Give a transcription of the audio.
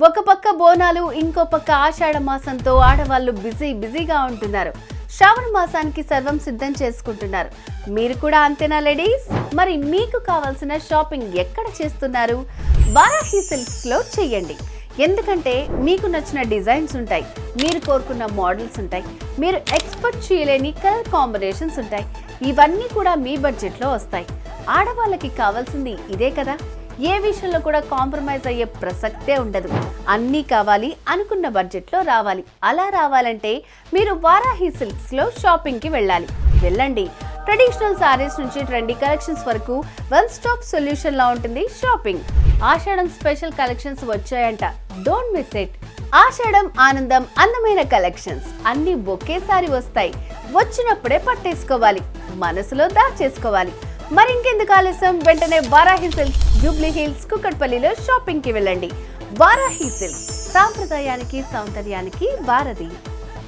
ఒక పక్క బోనాలు, ఇంకో పక్క ఆషాఢ మాసంతో ఆడవాళ్ళు బిజీగా ఉంటున్నారు. శ్రావణ మాసానికి సర్వం సిద్ధం చేసుకుంటున్నారు. మీరు కూడా అంతేనా లేడీస్? మరి మీకు కావాల్సిన షాపింగ్ ఎక్కడ చేస్తున్నారు? వారాహి సిల్క్స్ లో చేయండి. ఎందుకంటే మీకు నచ్చిన డిజైన్స్ ఉంటాయి, మీరు కోరుకున్న మోడల్స్ ఉంటాయి, మీరు ఎక్స్పెక్ట్ చేయలేని కలర్ కాంబినేషన్స్ ఉంటాయి. ఇవన్నీ కూడా మీ బడ్జెట్లో వస్తాయి. ఆడవాళ్ళకి కావాల్సింది ఇదే కదా. ఏ విషయంలో కూడా కాంప్రమైజ్ అయ్యే ప్రసక్తే ఉండదు. అన్నీ కావాలి, అనుకున్న బడ్జెట్లో రావాలి. అలా రావాలంటే మీరు వారాహి సిల్క్స్లో షాపింగ్కి వెళ్ళండి. ట్రెడిషనల్ సారీస్ నుంచి ట్రెండీ కలెక్షన్స్ వరకు వన్ స్టాప్ సొల్యూషన్ లా ఉంటుంది షాపింగ్. ఆషాఢం స్పెషల్ కలెక్షన్స్ వచ్చాయంట, డోంట్ మిస్ ఇట్. ఆషాఢం ఆనందం, అందమైన కలెక్షన్స్ అన్ని ఒకేసారి వస్తాయి. వచ్చినప్పుడే పట్టేసుకోవాలి, మనసులో దాచేసుకోవాలి. మరింకెందుకు ఆలస్యం, వెంటనే వారాహి సిల్క్స్, జూబ్లీ హిల్స్, కుకట్పల్లిలో షాపింగ్ కి వెళ్ళండి. వారాహి సిల్క్స్, సాంప్రదాయానికి సౌందర్యానికి వారధి.